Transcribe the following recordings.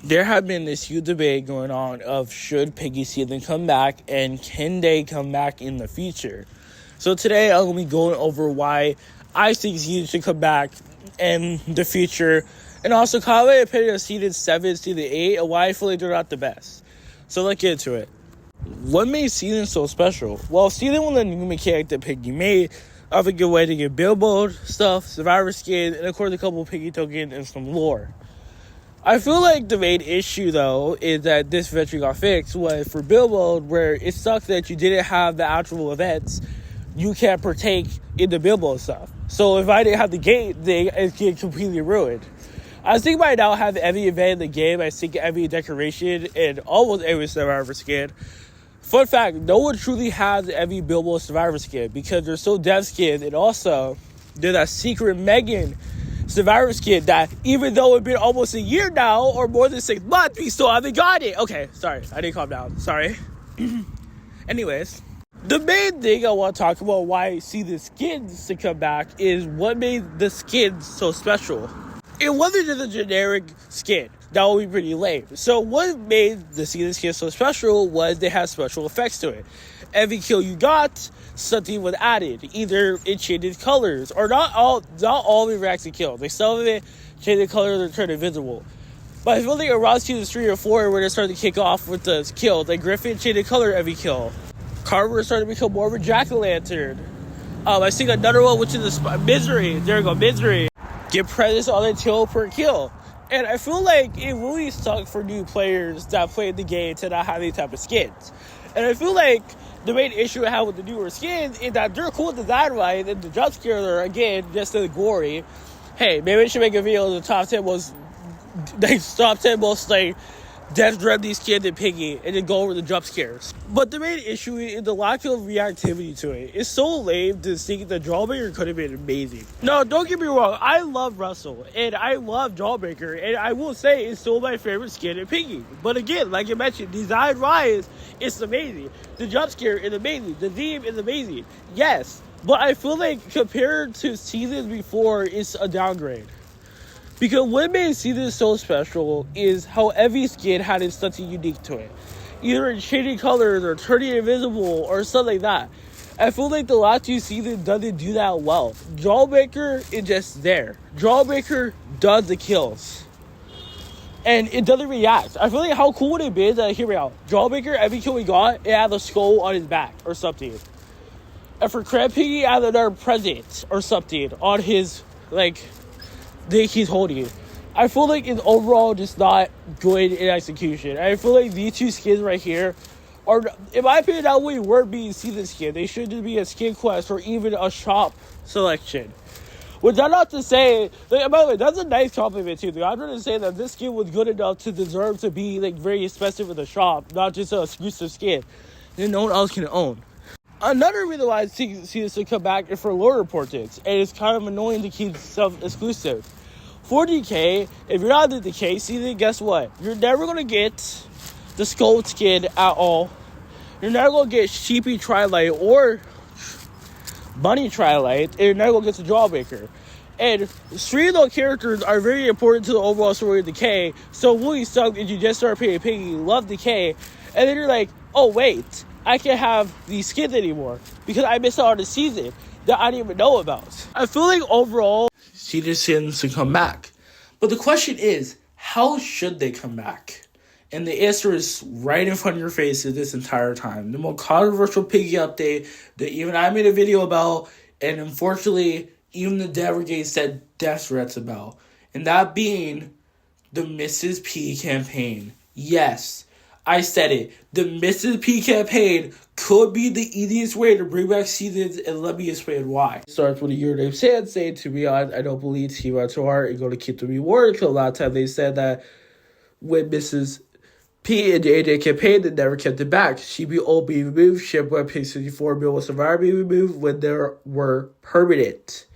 there have been this huge debate going on of should Piggy Season come back and can they come back in the future. So today I'm going to be going over why I think Season should come back in the future, and also kind of my opinion of Season 7, Season 8, and why I feel like they're not the best. So let's get into it. What made Season so special? Well, Season 1, the new mechanic that Piggy made, of a good way to get billboard stuff, survivor skin, and of course a couple of Piggy tokens and some lore. I feel like the main issue, though, is that this eventually got fixed was for Billboard, where it sucked that you didn't have the actual events. You can't partake in the Billboard stuff. So if I didn't have the gate thing, it get completely ruined. I think by now I have every event in the game. I think every decoration and almost every survivor skin. Fun fact, no one truly has every Billboard survivor skin because they're so dev skin, and also there's that secret Megan survivor skin that even though it's been almost a year now or more than 6 months, we still haven't got it. Okay, sorry, I didn't calm down. Sorry. Anyways, the main thing I want to talk about why I see the skins to come back is what made the skins so special. It wasn't just a generic skin. That would be pretty lame. So what made the Season skin so special was they had special effects to it. Every kill you got, something was added. Either it changed colors, or not all of it reacts to kills. Like some of it changed the color or turned invisible. But I feel like around Season 3 or 4 where they started to kick off with the kills, like Griffin changed the color every kill. Carver started to become more of a jack-o'-lantern. I think another one, which is Misery. There we go, Misery. Get presents on the tail per kill. And I feel like it really sucked for new players that played the game to not have these type of skins. And I feel like the main issue I have with the newer skins is that they're cool design-wise, and the jump scares are, again, just as gory. Hey, maybe I should make a video of the top 10 most, Death Remedy skin and Piggy, and then go over the jump scares. But the main issue is the lack of reactivity to it. It's so lame to think the Jawbreaker could have been amazing. No, don't get me wrong. I love Russell, and I love Jawbreaker, and I will say it's still my favorite skin in Piggy. But again, like you mentioned, design-wise, it's amazing. The jump scare is amazing. The theme is amazing. Yes, but I feel like compared to seasons before, it's a downgrade. Because what made Season so special is how every skin had something unique to it. Either in changing colors or turning invisible or something like that. I feel like the last 2 seasons doesn't do that well. Jawbreaker is just there. Jawbreaker does the kills. And it doesn't react. I feel like how cool would it be that, hear me out, Jawbreaker, every kill we got, it had a skull on his back or something. And for Crab Piggy, it had another present or something on his, that he's holding. I feel like it's overall just not good in execution. I feel like these 2 skins right here are, in my opinion, that way weren't being Season skin. They should just be a skin quest or even a shop selection. Which I'm not to say, by the way, that's a nice compliment too. I'm trying to say that this skin was good enough to deserve to be very expensive in the shop, not just an exclusive skin that no one else can own. Another reason why I see this to come back is for lore importance, and it's kind of annoying to keep stuff exclusive. For DK, if you're not in the DK season, guess what? You're never going to get the Skull skin at all. You're never going to get Sheepy Trilight or Bunny Trilight, and you're never going to get the Jawbreaker. And 3 of those characters are very important to the overall story of Decay, so really sucks if you just start playing Piggy, you love Decay, and then you're like, oh wait, I can't have these skins anymore because I missed out on the season that I didn't even know about. I feel like overall, Season skins to come back. But the question is, how should they come back? And the answer is right in front of your faces this entire time. The most controversial Piggy update that even I made a video about, and unfortunately, even the Dev Brigade said death threats about. And that being the Mrs. P campaign. Yes, I said it. The Mrs. P campaign could be the easiest way to bring back seasons, and let me explain why. It starts with a year named Sensei. To be honest, I don't believe Team Art is going to keep the reward, because a lot of times they said that when Mrs. P and the AJ campaign, they never kept it back. She be all being removed, Shipwreck Pig 64 Bill was Survivor being removed when there were permanent.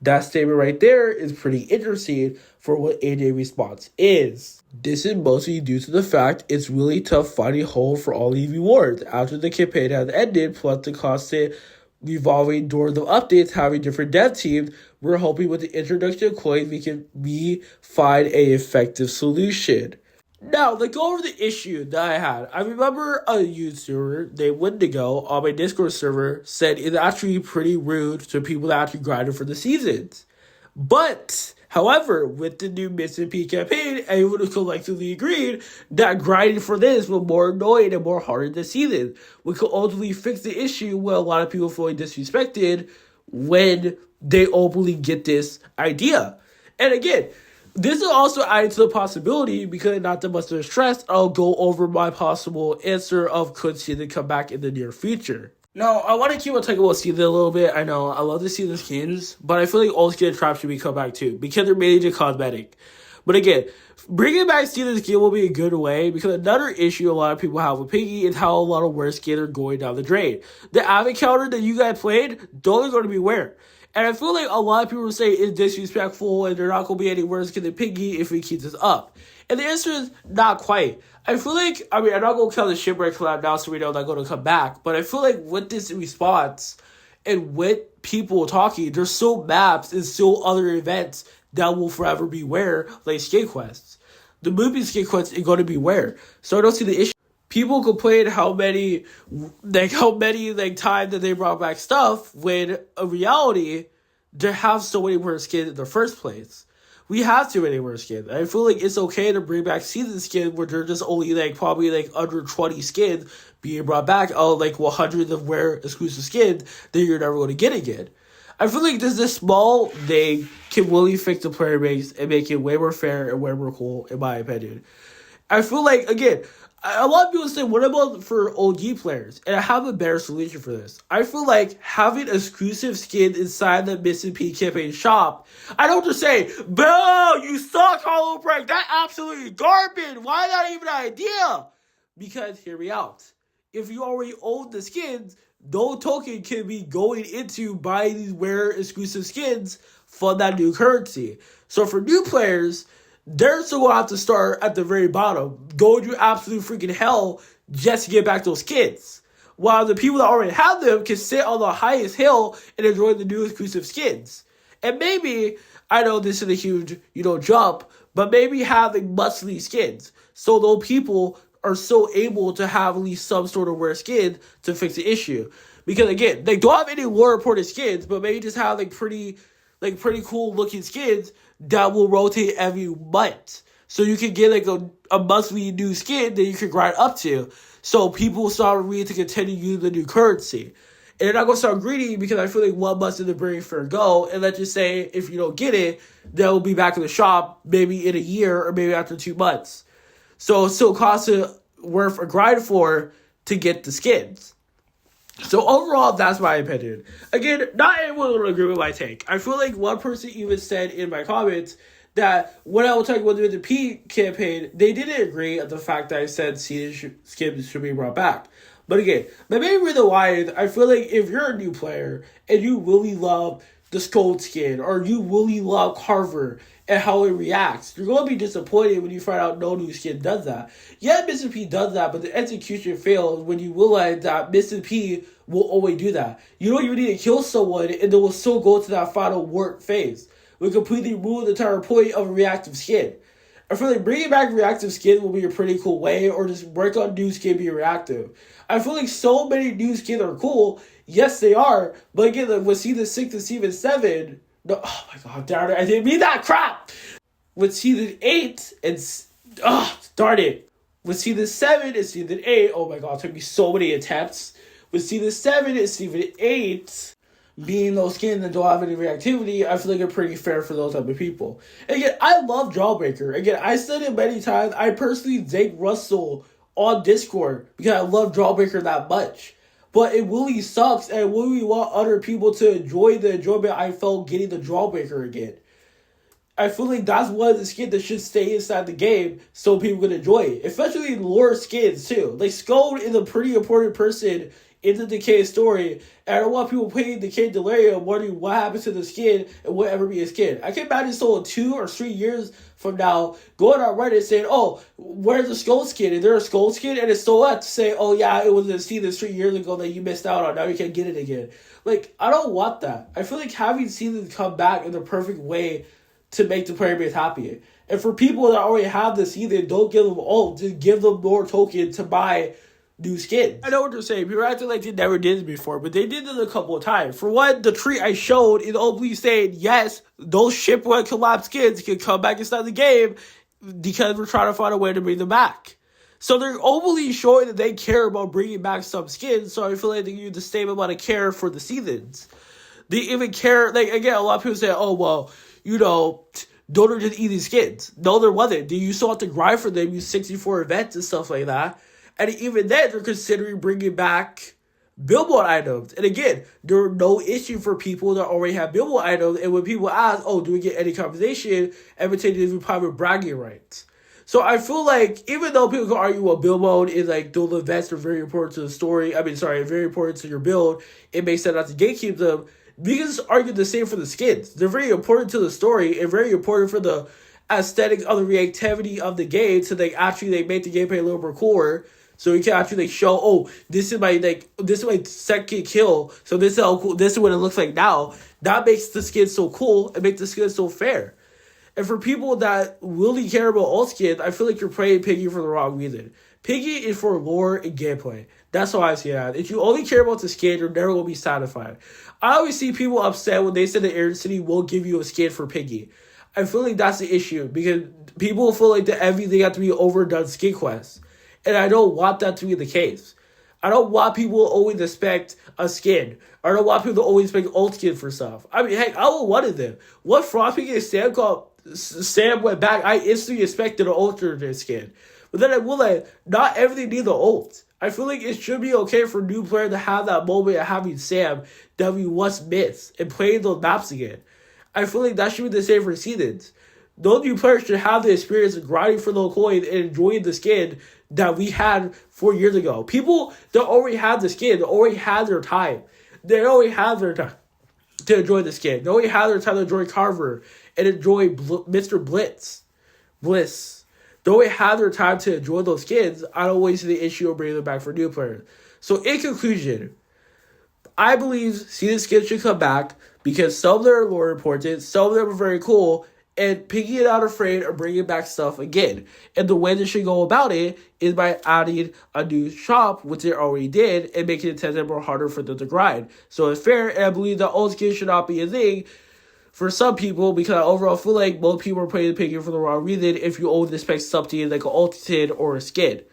That statement right there is pretty interesting for what AJ response is. This is mostly due to the fact it's really tough finding hold for all these rewards after the campaign has ended, plus the constant revolving doors of updates having different dev teams. We're hoping with the introduction of coins we find a effective solution. Now, like, go over the issue that I had. I remember a YouTuber named Wendigo on my Discord server said it's actually pretty rude to people that actually grinded for the seasons. But, however, with the new Missing P campaign, everyone collectively agreed that grinding for this was more annoying and more harder this season. We could ultimately fix the issue where a lot of people feeling disrespected when they openly get this idea. And again, this is also added to the possibility, because not too much of stress, I'll go over my possible answer of could Season come back in the near future. No, I want to keep on talking about Season a little bit. I know, I love the Season skins, but I feel like all skin traps should be come back too, because they're mainly just cosmetic. But again, bringing back Season skin will be a good way, because another issue a lot of people have with Piggy is how a lot of wear skins are going down the drain. The Avid counter that you guys played, those are going to be wear. And I feel like a lot of people say it's disrespectful and they're not going to be any worse than Piggy if we keep this up. And the answer is not quite. I feel like, I mean, I'm not going to count the Shipwreck collab now so we know they're going to come back. But I feel like with this response and with people talking, there's still maps and still other events that will forever be where, like Skate Quests. The movie Skate Quests is going to be where. So I don't see the issue. People complain how many times that they brought back stuff, when in reality, they have so many weird skins in the first place. We have too many weird skins. I feel like it's okay to bring back season skins where they're just only probably under 20 skins being brought back out of 100 of rare exclusive skins that you're never going to get again. I feel like this small thing can really fix the player base and make it way more fair and way more cool, in my opinion. I feel like, again, a lot of people say, what about for OG players? And I have a better solution for this. I feel like having exclusive skin inside the Missing P campaign shop, I don't just say, Bill, you suck, Hollow Break. That's absolutely garbage. Why is that even an idea? Because, hear me out. If you already own the skins, no token can be going into buying these rare exclusive skins for that new currency. So for new players, they're still going to have to start at the very bottom, go through absolute freaking hell just to get back those skins. While the people that already have them can sit on the highest hill and enjoy the new exclusive skins. And maybe, I know this is a huge, jump, but maybe having monthly skins. So those people are still able to have at least some sort of rare skin to fix the issue. Because again, they don't have any war reported skins, but maybe just have pretty cool looking skins that will rotate every month. So you can get a monthly new skin that you can grind up to. So people start really to continue using the new currency. And they're not going to start greedy, because I feel like 1 month in the very fair go. And let's just say if you don't get it, they'll be back in the shop maybe in a year or maybe after 2 months. So it still costs worth a grind for to get the skins. So overall, that's my opinion. Again, not everyone will agree with my take. I feel like one person even said in my comments that when I was talking about the P campaign, they didn't agree at the fact that I said skins should be brought back. But again, my main reason why is I feel like if you're a new player and you really love the Skull skin, or you really love Carver and how it reacts, you're going to be disappointed when you find out no new skin does that. Yeah, Mr. P does that, but the execution fails when you realize that Mr. P will always do that. You don't even need to kill someone, and they will still go to that final work phase. We completely ruin the entire point of a reactive skin. I feel like bringing back reactive skin will be a pretty cool way, or just work on new skin being reactive. I feel like so many new skins are cool. Yes, they are. But again, with Season 6 and Season 7... No, oh my god, darn it, I didn't mean that crap! With Season 8 and... darn it. With Season 7 and Season 8... Oh my god, it took me so many attempts. With Season 7 and Season 8... being those skins that don't have any reactivity, I feel like it's pretty fair for those type of people. And again, I love Jawbreaker. Again, I said it many times. I personally thank Russell on Discord because I love Jawbreaker that much. But it really sucks, and we really want other people to enjoy the enjoyment I felt getting the Jawbreaker again. I feel like that's one of the skins that should stay inside the game so people can enjoy it. Especially lore skins, too. Like, Skull is a pretty important person in the Decay story, and I don't want people playing Decay Delirium wondering what happened to the skin and will ever be a skin. I can imagine so in 2 or 3 years from now, going on Reddit saying, oh, where's the Skull skin? Is there a Skull skin? And it's so what to say, oh yeah, it was a season 3 years ago that you missed out on, now you can't get it again. Like, I don't want that. I feel like having seasons come back in the perfect way to make the player base happy. And for people that already have the season, don't give them ult, just give them more token to buy new skins. I know what they're saying. People acting like they never did it before, but they did it a couple of times. For one, the tweet I showed is openly saying, yes, those shipwreck collapse skins can come back inside the game because we're trying to find a way to bring them back. So they're openly showing that they care about bringing back some skins, so I feel like they use the same amount of care for the seasons. They even care, like, again, a lot of people say, oh, well, you know, don't are just easy skins. No, there wasn't. You still have to grind for them, use 64 events and stuff like that. And even then, they're considering bringing back billboard items. And again, there are no issue for people that already have billboard items. And when people ask, oh, do we get any compensation? Everything is reply with bragging rights. So I feel like, even though people can argue, well, build mode is like, those events are very important to the story. Very important to your build. It makes sense not to gatekeep them. We can just argue the same for the skins. They're very important to the story and very important for the aesthetic of the reactivity of the game. So they make the gameplay a little more cooler. So you can actually show, oh, this is my second kill. So this is how cool. This is what it looks like now. That makes the skin so cool. It makes the skin so fair. And for people that really care about alt skins, I feel like you're playing Piggy for the wrong reason. Piggy is for lore and gameplay. That's how I see it. If you only care about the skin, you're never going to be satisfied. I always see people upset when they say that Air City will give you a skin for Piggy. I feel like that's the issue because people feel like that everything has to be overdone skin quests. And I don't want that to be the case. I don't want people to always expect a skin. I don't want people to always expect ult skin for stuff. I mean, heck, I would want it then. What Frostpig and Sam went back, I instantly expected an alternate skin. But then I will like, not everything needs an ult. I feel like it should be okay for a new player to have that moment of having Sam that we once missed and playing those maps again. I feel like that should be the same for seasons. Those new players should have the experience of grinding for the coin and enjoying the skin that we had 4 years ago. People that already had the skin, already had their time. They already had their time to enjoy the skin. They already had their time to enjoy Carver and enjoy Mr. Bliss. They already had their time to enjoy those skins. I don't always see the issue of bringing them back for new players. So in conclusion, I believe season skins should come back because some of them are more important, some of them are very cool, and Piggy is not afraid of bringing back stuff again. And the way they should go about it is by adding a new shop, which they already did, and making it 10 times more harder for them to grind. So it's fair, and I believe that old skins should not be a thing for some people, because I overall feel like most people are playing Piggy for the wrong reason if you always expect something like an ultimate or a skin.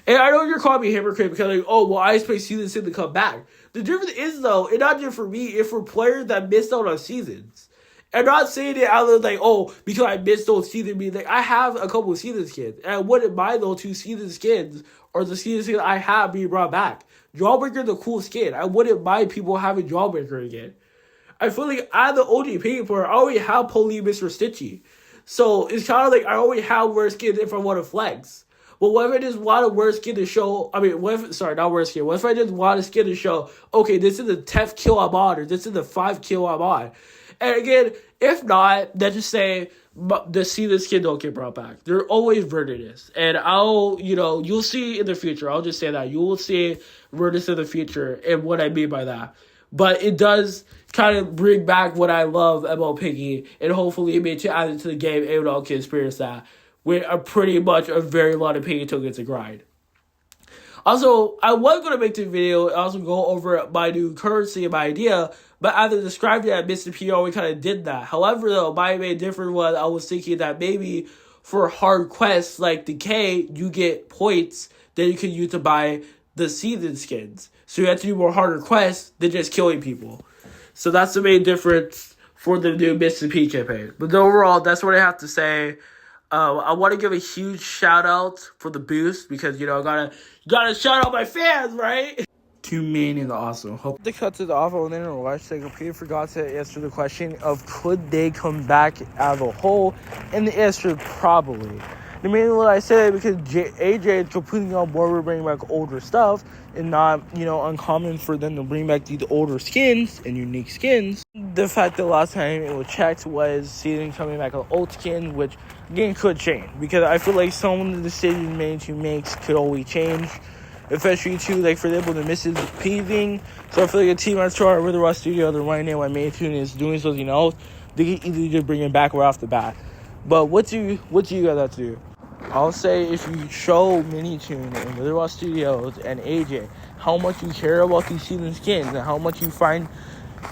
And I know you're calling me a hypocrite because, like, oh, well, I expect season 6 to come back. The difference is, though, it's not just for me, it's for players that missed out on seasons. I'm not saying it out of like, oh, because I missed those season skins. Like, I have a couple of season skins, and I wouldn't mind those 2 season skins or the season skins I have being brought back. Jawbreaker is a cool skin. I wouldn't mind people having Jawbreaker again. I feel like I'm the OG Piggy player. I already have Poli Mr. Stitchy. So it's kind of like I already have wear skins if I want to flex. But what if I just want to wear skin to show, not wear skin. What if I just want a skin to show, okay, this is the 10th kill I'm on, or this is the 5th kill I'm on. And again, if not, then just say the season skin don't get brought back. They're always Verdiness. And you'll see in the future. I'll just say that. You will see Verdiness in the future and what I mean by that. But it does kind of bring back what I love about Piggy, and hopefully it may add it to the game, and all can experience that with pretty much a very lot of Piggy tokens to grind. Also, I was going to make the video and also go over my new currency and my idea, but as I described it at Mr. PR, we kind of did that. However, though, my main difference was I was thinking that maybe for hard quests like Decay, you get points that you can use to buy the season skins. So you have to do more harder quests than just killing people. So that's the main difference for the new Mr. P campaign. But overall, that's what I have to say. I want to give a huge shout out for the boost because, gotta shout out my fans, right? 2 million is awesome. Hope they cut to the awful and then watch. They completely forgot to answer the question of could they come back out of a hole, and the answer probably. The main what I said because AJ is completely on board with bringing back older stuff and not, uncommon for them to bring back these older skins and unique skins. The fact that last time it was checked was seeing coming back an old skin, which again could change because I feel like some of the decisions management makes could always change. Especially too, like for example, the Mrs. P thing. So I feel like a team at Star with the Raw Studio, the right now, my main tune is doing something else. they can easily just bring him back right off the bat. But what do you guys have to do? I'll say if you show Minitoon and Wither Rock Studios and AJ how much you care about these season skins and how much you find,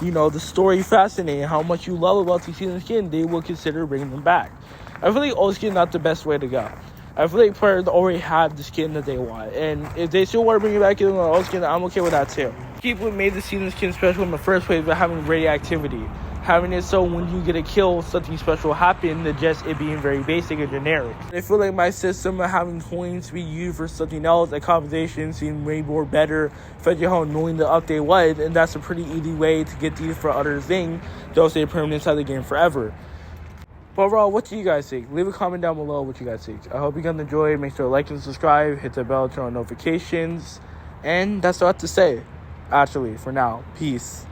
the story fascinating, how much you love about these season skins, they will consider bringing them back. I feel like old skin is not the best way to go. I feel like players already have the skin that they want, and if they still want to bring it back in the old skin, I'm okay with that too. Keep what made the season skin special in the first place by having radioactivity. Having it so when you get a kill, something special happen than just it being very basic and generic. I feel like my system of having coins to be used for something else, like compensation, seemed way more better, especially how annoying the update was, and that's a pretty easy way to get these for other things. They'll stay permanent inside the game forever. But overall, what do you guys think? Leave a comment down below what you guys think. I hope you guys enjoyed. Make sure to like and subscribe, hit the bell, turn on notifications, and that's all I have to say. Actually, for now, peace.